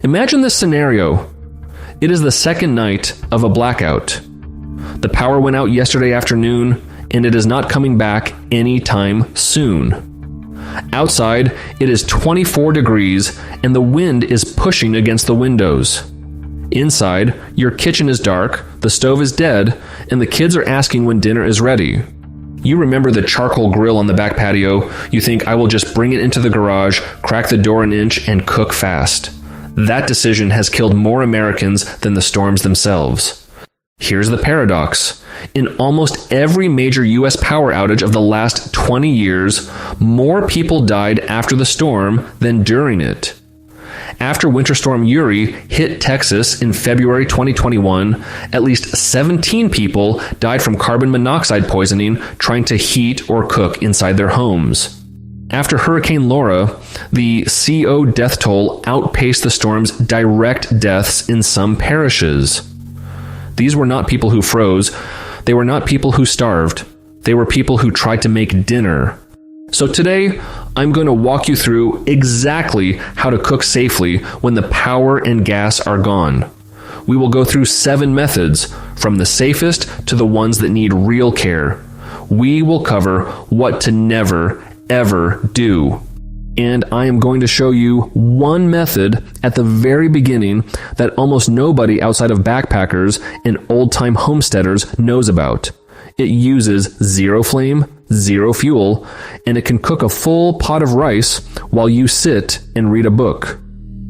Imagine this scenario. It is the second night of a blackout. The power went out yesterday afternoon, and it is not coming back anytime soon. Outside, it is 24 degrees, and the wind is pushing against the windows. Inside, your kitchen is dark, the stove is dead, and the kids are asking when dinner is ready. You remember the charcoal grill on the back patio. You think, I will just bring it into the garage, crack the door an inch, and cook fast. That decision has killed more Americans than the storms themselves. Here's the paradox. In almost every major U.S. power outage of the last 20 years, more people died after the storm than during it. After Winter Storm Uri hit Texas in February 2021, at least 17 people died from carbon monoxide poisoning trying to heat or cook inside their homes. After Hurricane Laura, the CO death toll outpaced the storm's direct deaths in some parishes. These were not people who froze. They were not people who starved. They were people who tried to make dinner. So today, I'm going to walk you through exactly how to cook safely when the power and gas are gone. We will go through 7 methods, from the safest to the ones that need real care. We will cover what to never, ever do. And I am going to show you one method at the very beginning that almost nobody outside of backpackers and old-time homesteaders knows about. It uses 0 flame, 0 fuel, and it can cook a full pot of rice while you sit and read a book.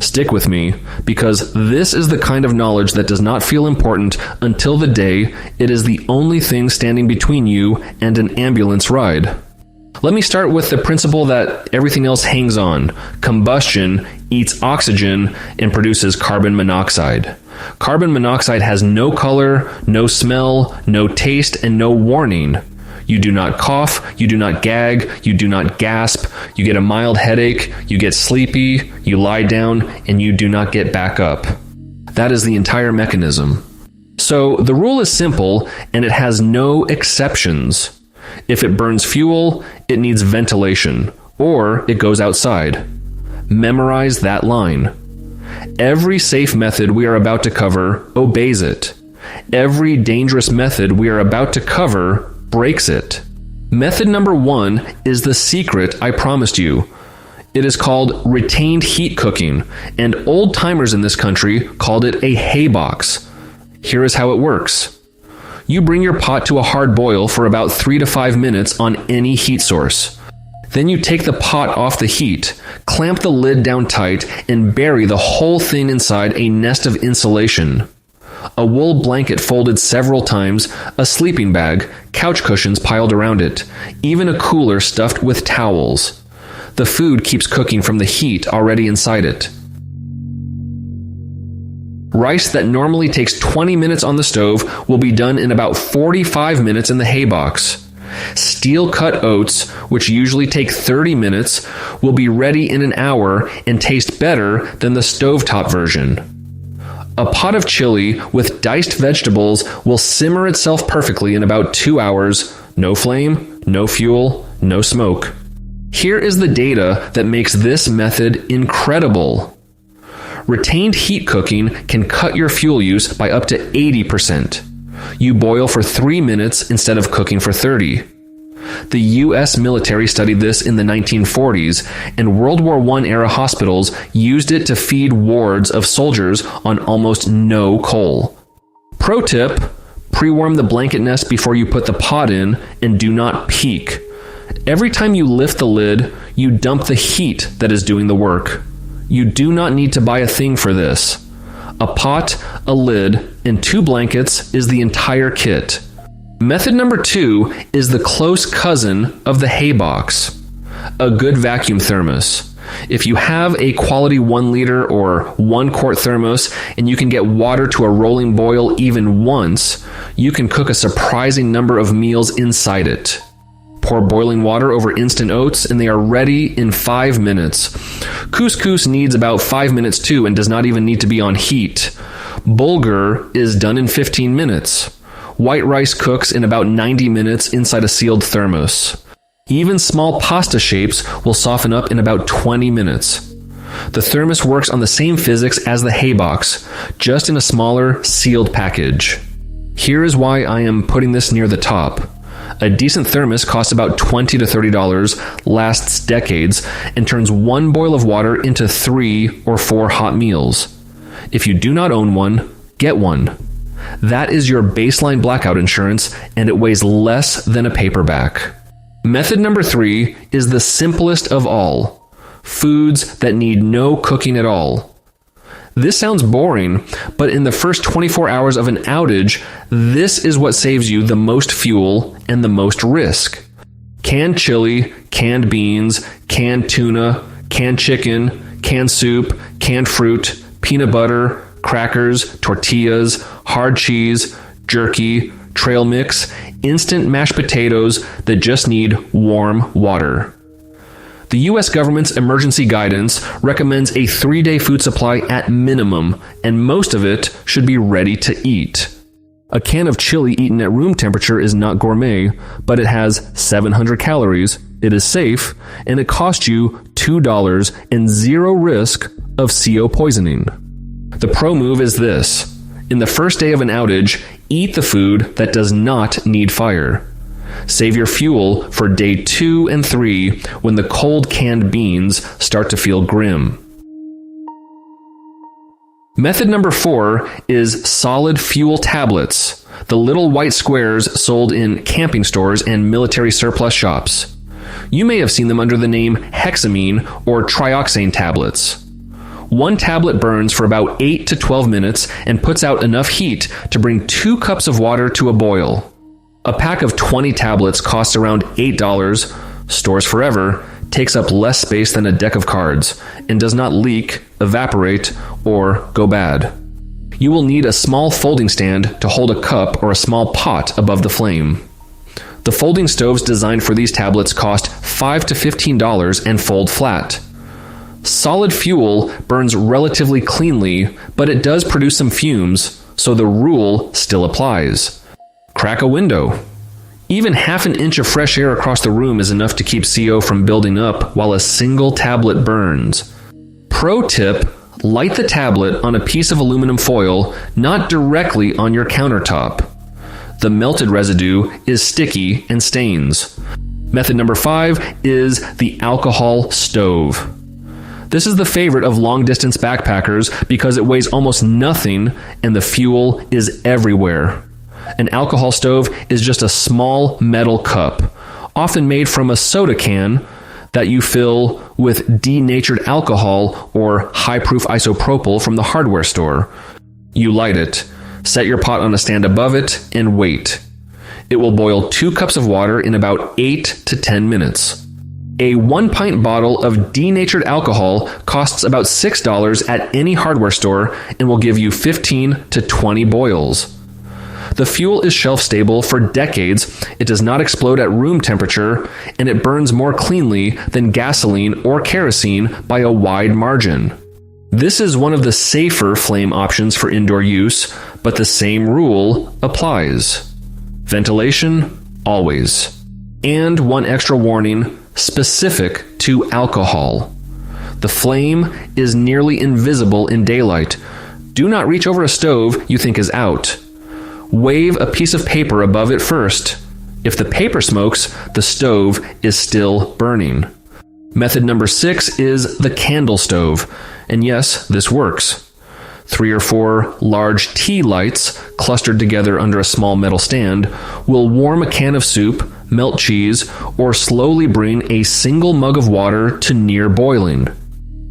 Stick with me, because this is the kind of knowledge that does not feel important until the day it is the only thing standing between you and an ambulance ride. Let me start with the principle that everything else hangs on. Combustion eats oxygen and produces carbon monoxide. Carbon monoxide has no color, no smell, no taste, and no warning. You do not cough, you do not gag, you do not gasp, you get a mild headache, you get sleepy, you lie down, and you do not get back up. That is the entire mechanism. So the rule is simple, and it has no exceptions. If it burns fuel, it needs ventilation, or it goes outside. Memorize that line. Every safe method we are about to cover obeys it. Every dangerous method we are about to cover breaks it. Method number 1 is the secret I promised you. It is called retained heat cooking, and old-timers in this country called it a haybox. Here is how it works. You bring your pot to a hard boil for about 3 to 5 minutes on any heat source. Then you take the pot off the heat, clamp the lid down tight, and bury the whole thing inside a nest of insulation. A wool blanket folded several times, a sleeping bag, couch cushions piled around it, even a cooler stuffed with towels. The food keeps cooking from the heat already inside it. Rice that normally takes 20 minutes on the stove will be done in about 45 minutes in the haybox. Steel-cut oats, which usually take 30 minutes, will be ready in an hour and taste better than the stovetop version. A pot of chili with diced vegetables will simmer itself perfectly in about 2 hours, no flame, no fuel, no smoke. Here is the data that makes this method incredible. Retained heat cooking can cut your fuel use by up to 80%. You boil for 3 minutes instead of cooking for 30. The U.S. military studied this in the 1940s, and World War I era hospitals used it to feed wards of soldiers on almost no coal. Pro tip, pre-warm the blanket nest before you put the pot in, and do not peek. Every time you lift the lid, you dump the heat that is doing the work. You do not need to buy a thing for this. A pot, a lid, and 2 blankets is the entire kit. Method number 2 is the close cousin of the haybox, a good vacuum thermos. If you have a quality 1 liter or 1 quart thermos and you can get water to a rolling boil even once, you can cook a surprising number of meals inside it. Pour boiling water over instant oats and they are ready in 5 minutes. Couscous needs about 5 minutes too and does not even need to be on heat. Bulgur is done in 15 minutes. White rice cooks in about 90 minutes inside a sealed thermos. Even small pasta shapes will soften up in about 20 minutes. The thermos works on the same physics as the haybox, just in a smaller, sealed package. Here is why I am putting this near the top. A decent thermos costs about $20 to $30, lasts decades, and turns one boil of water into 3 or 4 hot meals. If you do not own one, get one. That is your baseline blackout insurance, and it weighs less than a paperback. Method number 3 is the simplest of all. Foods that need no cooking at all. This sounds boring, but in the first 24 hours of an outage, this is what saves you the most fuel and the most risk. Canned chili, canned beans, canned tuna, canned chicken, canned soup, canned fruit, peanut butter, crackers, tortillas, hard cheese, jerky, trail mix, instant mashed potatoes that just need warm water. The U.S. government's emergency guidance recommends a 3-day food supply at minimum, and most of it should be ready to eat. A can of chili eaten at room temperature is not gourmet, but it has 700 calories, it is safe, and it costs you $2 and zero risk of CO poisoning. The pro move is this. In the first day of an outage, eat the food that does not need fire. Save your fuel for day 2 and 3 when the cold canned beans start to feel grim. Method number 4 is solid fuel tablets, the little white squares sold in camping stores and military surplus shops. You may have seen them under the name hexamine or trioxane tablets. One tablet burns for about 8 to 12 minutes and puts out enough heat to bring 2 cups of water to a boil. A pack of 20 tablets costs around $8, stores forever, takes up less space than a deck of cards, and does not leak, evaporate, or go bad. You will need a small folding stand to hold a cup or a small pot above the flame. The folding stoves designed for these tablets cost $5 to $15 and fold flat. Solid fuel burns relatively cleanly, but it does produce some fumes, so the rule still applies. Crack a window. Even half an inch of fresh air across the room is enough to keep CO from building up while a single tablet burns. Pro tip, light the tablet on a piece of aluminum foil, not directly on your countertop. The melted residue is sticky and stains. Method number 5 is the alcohol stove. This is the favorite of long-distance backpackers because it weighs almost nothing and the fuel is everywhere. An alcohol stove is just a small metal cup, often made from a soda can that you fill with denatured alcohol or high-proof isopropyl from the hardware store. You light it, set your pot on a stand above it, and wait. It will boil 2 cups of water in about 8 to 10 minutes. A 1-pint bottle of denatured alcohol costs about $6 at any hardware store and will give you 15 to 20 boils. The fuel is shelf-stable for decades, it does not explode at room temperature, and it burns more cleanly than gasoline or kerosene by a wide margin. This is one of the safer flame options for indoor use, but the same rule applies. Ventilation, always. And one extra warning, specific to alcohol. The flame is nearly invisible in daylight. Do not reach over a stove you think is out. Wave a piece of paper above it first. If the paper smokes, the stove is still burning. Method number 6 is the candle stove. And yes, this works. 3 or 4 large tea lights clustered together under a small metal stand will warm a can of soup, melt cheese, or slowly bring a single mug of water to near boiling.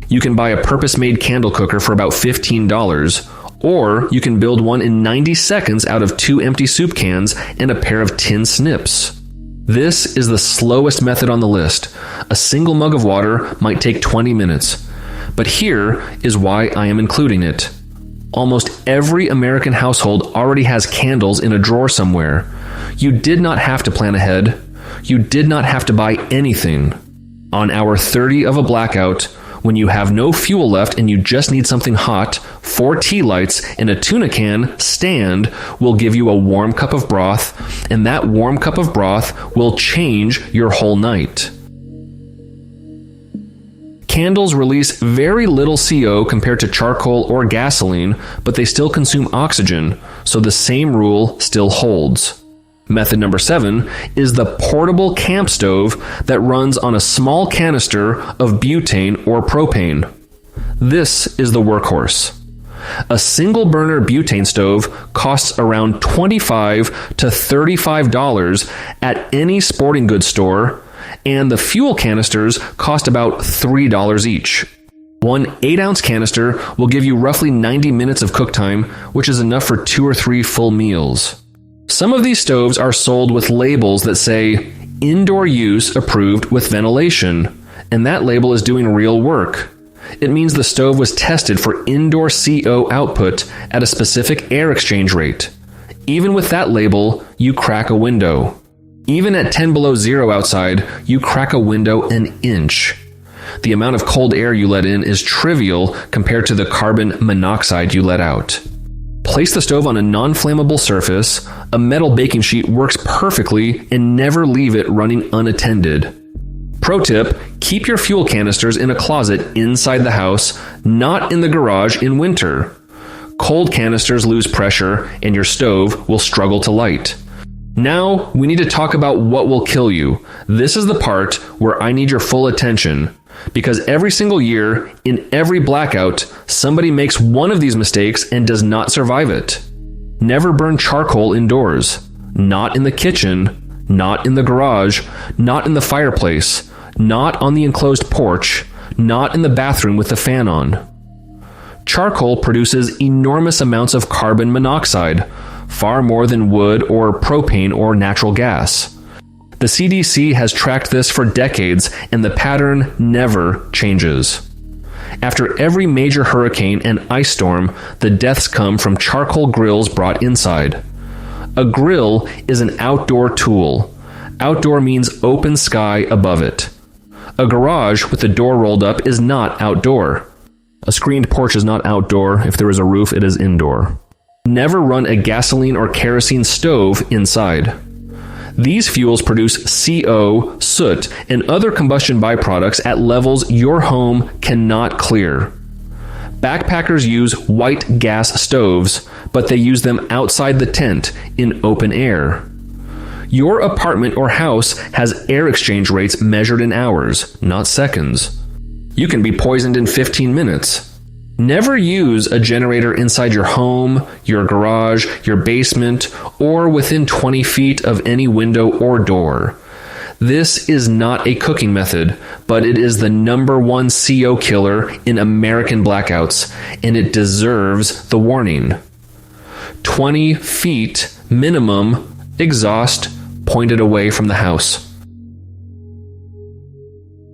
You can buy a purpose-made candle cooker for about $15, or you can build one in 90 seconds out of 2 empty soup cans and a pair of tin snips. This is the slowest method on the list. A single mug of water might take 20 minutes. But here is why I am including it. Almost every American household already has candles in a drawer somewhere. You did not have to plan ahead. You did not have to buy anything. On hour 30 of a blackout, when you have no fuel left and you just need something hot, 4 tea lights and a tuna can stand will give you a warm cup of broth, and that warm cup of broth will change your whole night. Candles release very little CO compared to charcoal or gasoline, but they still consume oxygen, so the same rule still holds. Method number 7 is the portable camp stove that runs on a small canister of butane or propane. This is the workhorse. A single burner butane stove costs around $25 to $35 at any sporting goods store, and the fuel canisters cost about $3 each. One 8-ounce canister will give you roughly 90 minutes of cook time, which is enough for 2 or 3 full meals. Some of these stoves are sold with labels that say, indoor use approved with ventilation, and that label is doing real work. It means the stove was tested for indoor CO output at a specific air exchange rate. Even with that label, you crack a window. Even at 10 below zero outside, you crack a window an inch. The amount of cold air you let in is trivial compared to the carbon monoxide you let out. Place the stove on a non-flammable surface, a metal baking sheet works perfectly, and never leave it running unattended. Pro tip, keep your fuel canisters in a closet inside the house, not in the garage in winter. Cold canisters lose pressure, and your stove will struggle to light. Now, we need to talk about what will kill you. This is the part where I need your full attention. Because every single year, in every blackout, somebody makes one of these mistakes and does not survive it. Never burn charcoal indoors. Not in the kitchen, not in the garage, not in the fireplace, not on the enclosed porch, not in the bathroom with the fan on. Charcoal produces enormous amounts of carbon monoxide, far more than wood or propane or natural gas. The CDC has tracked this for decades, and the pattern never changes. After every major hurricane and ice storm, the deaths come from charcoal grills brought inside. A grill is an outdoor tool. Outdoor means open sky above it. A garage with the door rolled up is not outdoor. A screened porch is not outdoor. If there is a roof, it is indoor. Never run a gasoline or kerosene stove inside. These fuels produce CO, soot, and other combustion byproducts at levels your home cannot clear. Backpackers use white gas stoves, but they use them outside the tent in open air. Your apartment or house has air exchange rates measured in hours, not seconds. You can be poisoned in 15 minutes. Never use a generator inside your home, your garage, your basement, or within 20 feet of any window or door. This is not a cooking method, but it is the #1 CO killer in American blackouts, and it deserves the warning. 20 feet minimum exhaust pointed away from the house.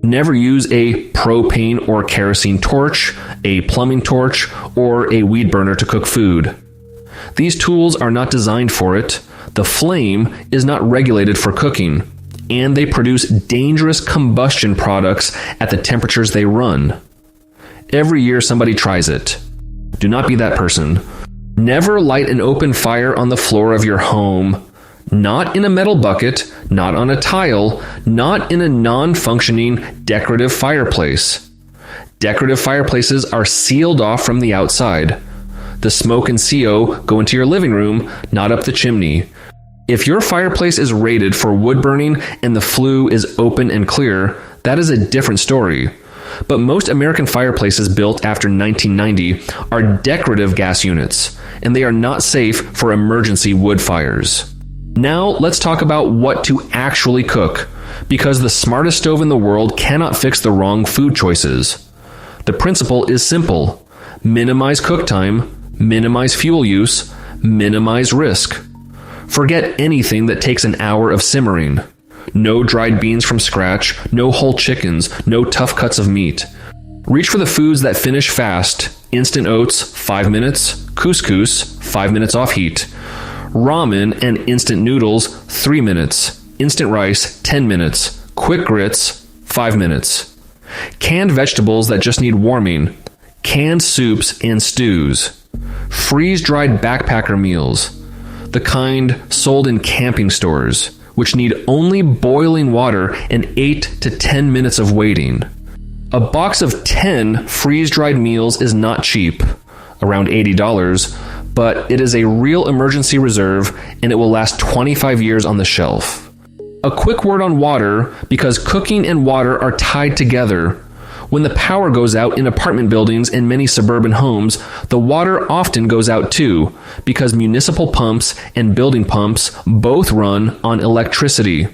Never use a propane or kerosene torch, a plumbing torch, or a weed burner to cook food. These tools are not designed for it. The flame is not regulated for cooking, and they produce dangerous combustion products at the temperatures they run. Every year somebody tries it. Do not be that person. Never light an open fire on the floor of your home. Not in a metal bucket, not on a tile, not in a non-functioning decorative fireplace. Decorative fireplaces are sealed off from the outside. The smoke and CO go into your living room, not up the chimney. If your fireplace is rated for wood burning and the flue is open and clear, that is a different story. But most American fireplaces built after 1990 are decorative gas units, and they are not safe for emergency wood fires. Now, let's talk about what to actually cook, because the smartest stove in the world cannot fix the wrong food choices. The principle is simple. Minimize cook time, minimize fuel use, minimize risk. Forget anything that takes an hour of simmering. No dried beans from scratch, no whole chickens, no tough cuts of meat. Reach for the foods that finish fast. Instant oats, 5 minutes. Couscous, 5 minutes off heat. Ramen and instant noodles, 3 minutes. Instant rice, 10 minutes. Quick grits, 5 minutes. Canned vegetables that just need warming. Canned soups and stews. Freeze-dried backpacker meals. The kind sold in camping stores, which need only boiling water and 8 to 10 minutes of waiting. A box of 10 freeze-dried meals is not cheap, around $80, but it is a real emergency reserve and it will last 25 years on the shelf. A quick word on water, because cooking and water are tied together. When the power goes out in apartment buildings and many suburban homes, the water often goes out too, because municipal pumps and building pumps both run on electricity.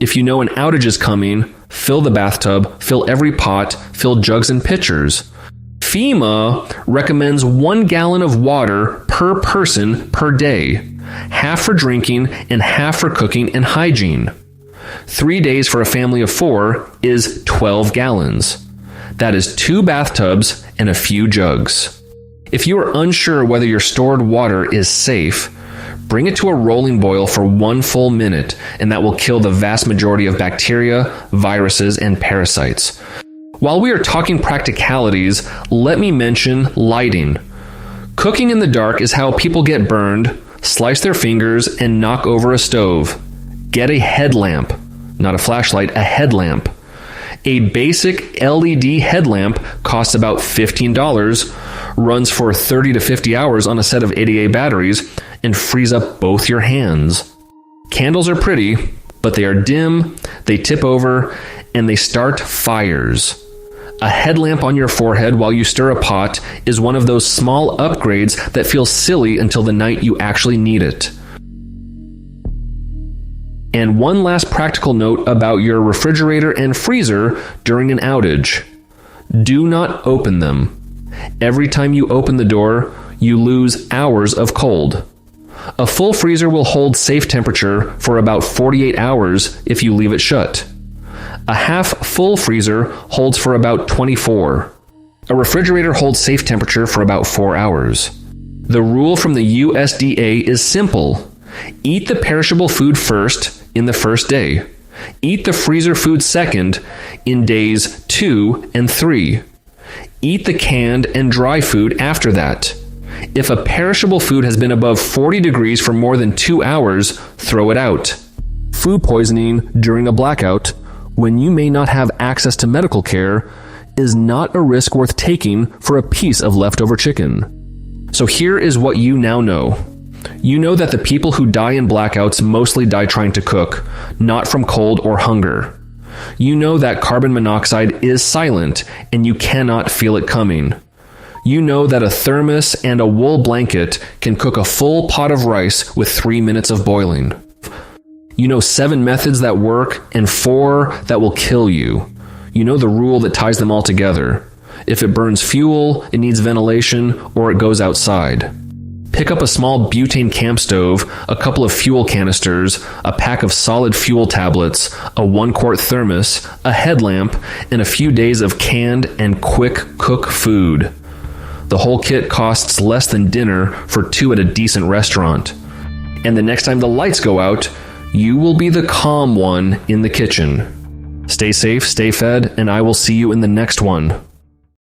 If you know an outage is coming, fill the bathtub, fill every pot, fill jugs and pitchers. FEMA recommends 1 gallon of water per person per day, half for drinking and half for cooking and hygiene. 3 days for a family of 4 is 12 gallons. That is 2 bathtubs and a few jugs. If you are unsure whether your stored water is safe, bring it to a rolling boil for 1 full minute, and that will kill the vast majority of bacteria, viruses, and parasites. While we are talking practicalities, let me mention lighting. Cooking in the dark is how people get burned, slice their fingers, and knock over a stove. Get a headlamp, not a flashlight, a headlamp. A basic LED headlamp costs about $15, runs for 30 to 50 hours on a set of 80A batteries, and frees up both your hands. Candles are pretty, but they are dim, they tip over, and they start fires. A headlamp on your forehead while you stir a pot is one of those small upgrades that feel silly until the night you actually need it. And one last practical note about your refrigerator and freezer during an outage. Do not open them. Every time you open the door, you lose hours of cold. A full freezer will hold safe temperature for about 48 hours if you leave it shut. A half-full freezer holds for about 24. A refrigerator holds safe temperature for about 4 hours. The rule from the USDA is simple. Eat the perishable food first in the first day. Eat the freezer food second in days 2 and 3. Eat the canned and dry food after that. If a perishable food has been above 40 degrees for more than 2 hours, throw it out. Food poisoning during a blackout, when you may not have access to medical care, is not a risk worth taking for a piece of leftover chicken. So here is what you now know. You know that the people who die in blackouts mostly die trying to cook, not from cold or hunger. You know that carbon monoxide is silent and you cannot feel it coming. You know that a thermos and a wool blanket can cook a full pot of rice with 3 minutes of boiling. You know 7 methods that work and 4 that will kill you. You know the rule that ties them all together. If it burns fuel, it needs ventilation, or it goes outside. Pick up a small butane camp stove, a couple of fuel canisters, a pack of solid fuel tablets, a 1-quart thermos, a headlamp, and a few days of canned and quick cook food. The whole kit costs less than dinner for 2 at a decent restaurant. And the next time the lights go out, you will be the calm one in the kitchen. Stay safe, stay fed, and I will see you in the next one.